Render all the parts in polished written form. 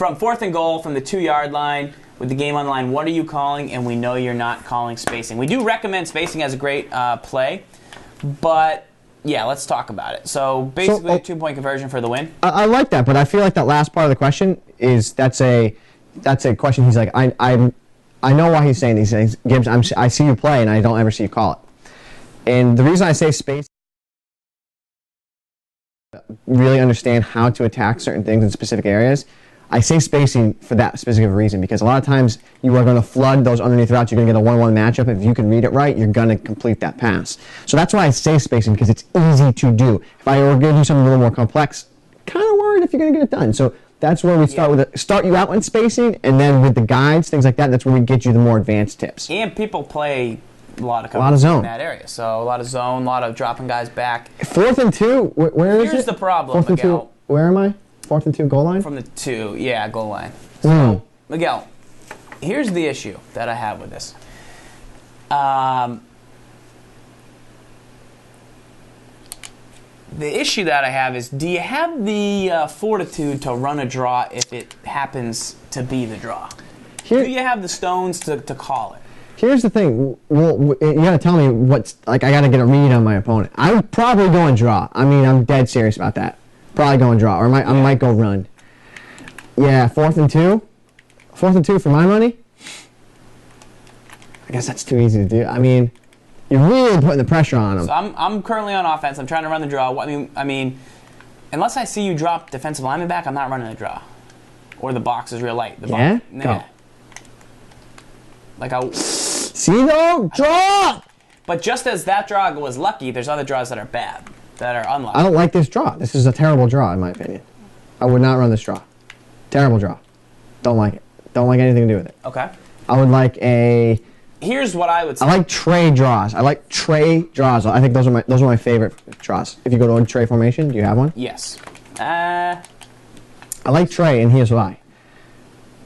from 4th and goal from the 2-yard line with the game on the line, what are you calling? And we know you're not calling spacing. We do recommend spacing as a great play, but yeah, let's talk about it. So basically, a 2-point conversion for the win. I like that, but I feel like that last part of the question is that's a question. He's like, I know why he's saying these things. Gibbs, I see you play, and I don't ever see you call it. And the reason I say space, really understand how to attack certain things in specific areas. I say spacing for that specific reason, because a lot of times you are going to flood those underneath routes. You're going to get a 1-1 matchup. If you can read it right, you're going to complete that pass. So that's why I say spacing, because it's easy to do. If I were going to do something a little more complex, kind of worried if you're going to get it done. So that's where we start with start you out in spacing, and then with the guides, things like that, that's where we get you the more advanced tips. And people play a lot of zone in that area. So a lot of zone, a lot of dropping guys back. 4th and 2, where is it? Here's the problem, 4th and 2, where am I? 4th and 2, goal line? From the 2, yeah, goal line. So, Miguel, here's the issue that I have with this. The issue that I have is, do you have the fortitude to run a draw if it happens to be the draw? Do you have the stones to call it? Here's the thing. Well, you gotta tell me what's, like, I gotta get a read on my opponent. I would probably go and draw. I mean, I'm dead serious about that. Probably go and draw, or I might go run. Yeah, 4th and 2. 4th and 2 for my money? I guess that's too easy to do. I mean, you're really putting the pressure on them. So I'm currently on offense. I'm trying to run the draw. I mean, unless I see you drop defensive lineman back, I'm not running the draw. Or the box is real light. Yeah? Go. Like see though? Draw! But just as that draw was lucky, there's other draws that are bad, that are unlucky. I don't like this draw. This is a terrible draw, in my opinion. I would not run this draw. Terrible draw. Don't like it. Don't like anything to do with it. Okay. I would like a... Here's what I would say. I like tray draws. I like tray draws. I think those are my favorite draws. If you go to a tray formation, do you have one? Yes. I like tray, and here's why.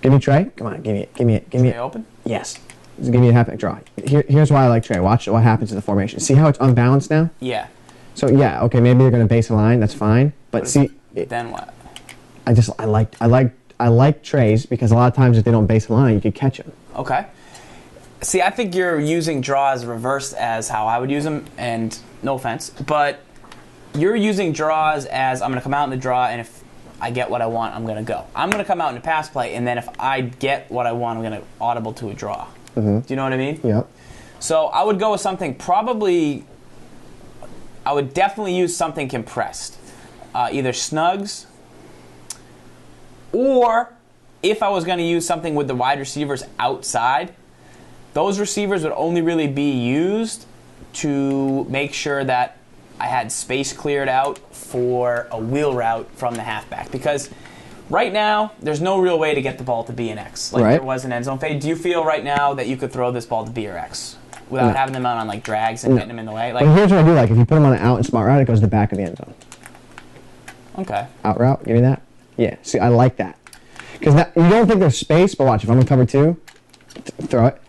Give me tray. Come on, give me it. Give me it. Give me it. Tray open? Yes. Just give me a half-back draw. Here's why I like tray. Watch what happens in the formation. See how it's unbalanced now? Yeah. So yeah, okay, maybe you're gonna base a line. That's fine. But see, then what? I like trays because a lot of times if they don't base a line, you could catch them. Okay. See, I think you're using draws reversed as how I would use them, and no offense, but you're using draws as I'm going to come out in the draw, and if I get what I want, I'm going to go. I'm going to come out in a pass play, and then if I get what I want, I'm going to audible to a draw. Do you know what I mean? Yep. So I would go with something probably, I would definitely use something compressed. Either snugs, or if I was going to use something with the wide receivers outside, those receivers would only really be used to make sure that I had space cleared out for a wheel route from the halfback. Because right now, there's no real way to get the ball to B and X. Like there was an end zone fade. Do you feel right now that you could throw this ball to B or X without having them out on like drags and getting them in the way? Like, well, here's what I do like. If you put them on an out and smart route, it goes to the back of the end zone. Okay. Out route, give me that. Yeah, see, I like that. Because you don't think there's space, but watch, if I'm in cover 2, throw it.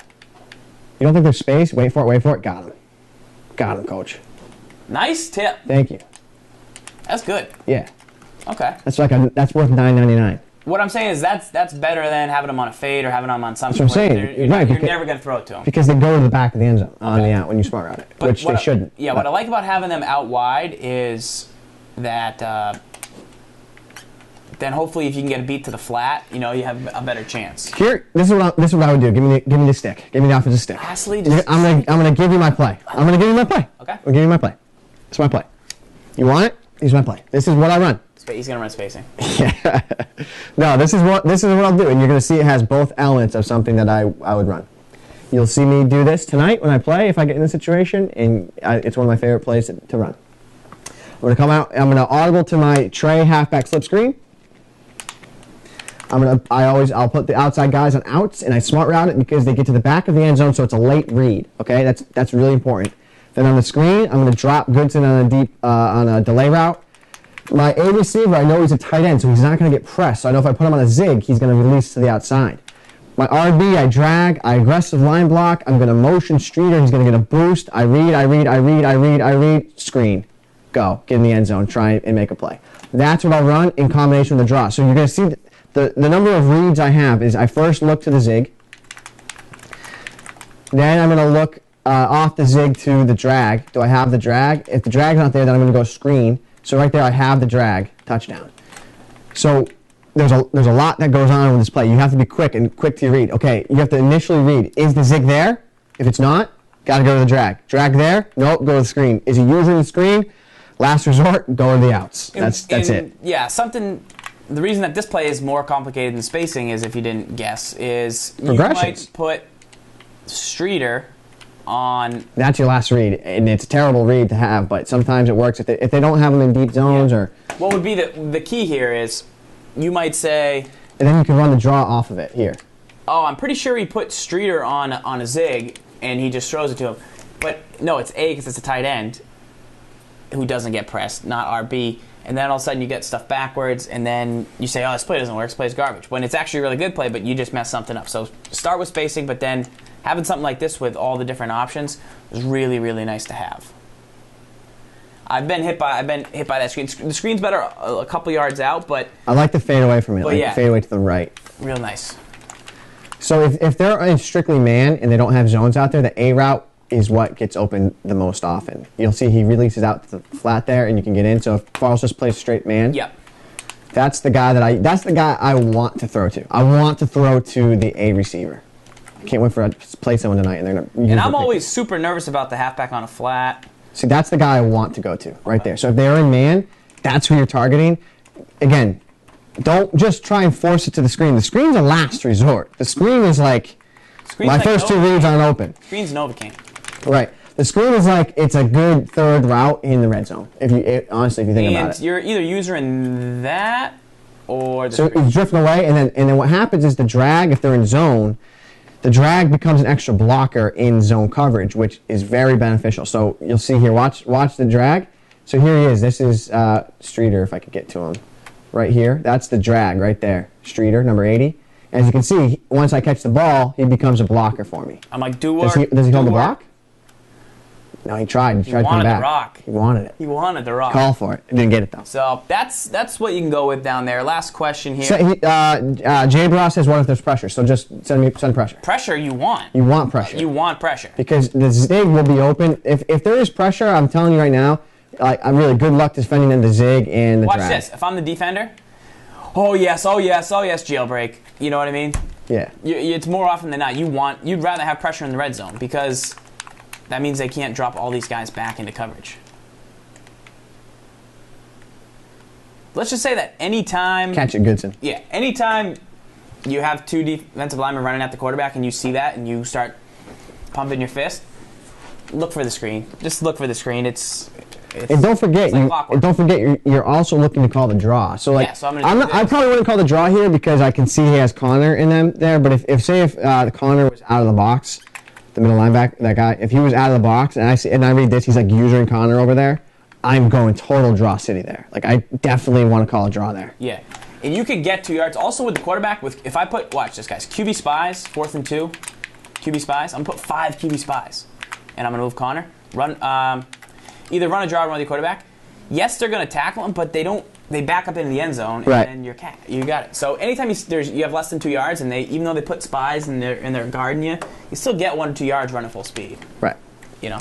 You don't think there's space? Wait for it. Got him. Got him, coach. Nice tip. Thank you. That's good. Yeah. Okay. That's worth $9.99. What I'm saying is that's better than having them on a fade or having them on something. That's what I'm saying. You're never going to throw it to them. Because they go to the back of the end zone on the out when you smart route it, which they shouldn't. Yeah, what I like about having them out wide is that then hopefully if you can get a beat to the flat, you have a better chance. Here, this is what I would do. Give me the stick. Give me the offensive stick. Lastly, I'm gonna give you my play. I'm gonna give you my play. Okay. I'm gonna give you my play. It's my play. You want it? Here's my play. This is what I run. He's gonna run spacing. Yeah. No, this is what I'll do, and you're gonna see it has both elements of something that I would run. You'll see me do this tonight when I play if I get in this situation, and it's one of my favorite plays to run. I'm gonna come out. I'm gonna audible to my tray halfback slip screen. I'll put the outside guys on outs, and I smart route it because they get to the back of the end zone, so it's a late read. Okay, that's really important. Then on the screen, I'm going to drop Goodson on a delay route. My A receiver, I know he's a tight end, so he's not going to get pressed. So I know if I put him on a zig, he's going to release to the outside. My RB, I drag, I aggressive line block. I'm going to motion Streeter. He's going to get a boost. I read, screen, go, get in the end zone, try and make a play. That's what I'll run in combination with the draw. So you're going to see the number of reads I have is I first look to the zig. Then I'm going to look off the zig to the drag. Do I have the drag? If the drag's not there, then I'm going to go screen. So right there, I have the drag. Touchdown. So there's a lot that goes on with this play. You have to be quick to read. Okay, you have to initially read. Is the zig there? If it's not, got to go to the drag. Drag there? Nope, go to the screen. Is he using the screen? Last resort, go to the outs. That's it. Yeah, the reason that this play is more complicated than spacing is, if you didn't guess, is you might put Streeter on. That's your last read, and it's a terrible read to have, but sometimes it works if they don't have them in deep zones. Or what would be the key here is you might say, and then you can run the draw off of it here. Oh, I'm pretty sure he put Streeter on a zig and he just throws it to him, but no, it's A because it's a tight end who doesn't get pressed, not RB. And then all of a sudden you get stuff backwards, and then you say, oh, this play doesn't work, this play's garbage, when it's actually a really good play, but you just messed something up. So start with spacing, but then having something like this with all the different options is really, really nice to have. I've been hit by that screen. The screen's better a couple yards out, but I like the fade away from it, like fade away to the right. Real nice. So if they're in strictly man and they don't have zones out there, the A route is what gets open the most often. You'll see he releases out to the flat there, and you can get in. So if Carl's just plays straight man, that's the guy I want to throw to. I want to throw to the A receiver. I can't wait for to play someone tonight, and they're gonna. And I'm always super nervous about the halfback on a flat. See, that's the guy I want to go to right there. So if they're in man, that's who you're targeting. Again, don't just try and force it to the screen. The screen's a last resort. The screen is like my first two reads aren't open. Screen's Novocaine. Right. The screen is like it's a good third route in the red zone. Honestly, if you think about it. And you're either using that or the so it's drifting away, and then what happens is the drag, if they're in zone, the drag becomes an extra blocker in zone coverage, which is very beneficial. So you'll see here, watch the drag. So here he is. This is Streeter, if I could get to him. Right here. That's the drag right there. Streeter, number 80. As you can see, once I catch the ball, he becomes a blocker for me. I'm like, does he hold the block? No, he tried. He tried to come back. The rock. He wanted it. He wanted the rock. Call for it. He didn't get it, though. So that's what you can go with down there. Last question here. So Jay Bra says, what if there's pressure? So just send pressure. Pressure you want. You want pressure. You want pressure. Because the zig will be open. If there is pressure, I'm telling you right now, I'm really good luck defending in the zig and the drag. Watch this. If I'm the defender, oh yes, jailbreak. You know what I mean? Yeah. It's more often than not. You'd rather have pressure in the red zone because that means they can't drop all these guys back into coverage. Let's just say that anytime... Catch it, Goodson. Yeah, anytime you have two defensive linemen running at the quarterback and you see that and you start pumping your fist, look for the screen. Just look for the screen. And don't forget, you're also looking to call the draw. So I probably wouldn't call the draw here because I can see he has Connor in them there. But if the Connor was out of the box, the middle linebacker, that guy, if he was out of the box and I read this, he's like user and Connor over there, I'm going total draw city there. Like I definitely want to call a draw there. Yeah, and you could get 2 yards. Also with the quarterback, if I put watch this guys, QB spies, 4th and 2, QB spies. I'm gonna put 5 QB spies, and I'm gonna move Connor. Either run a draw or run the quarterback. Yes, they're going to tackle him, but they back up into the end zone, and then you got it. So anytime you have less than 2 yards, and even though they put spies and they're guarding you, you still get 1 or 2 yards running full speed. Right. You know.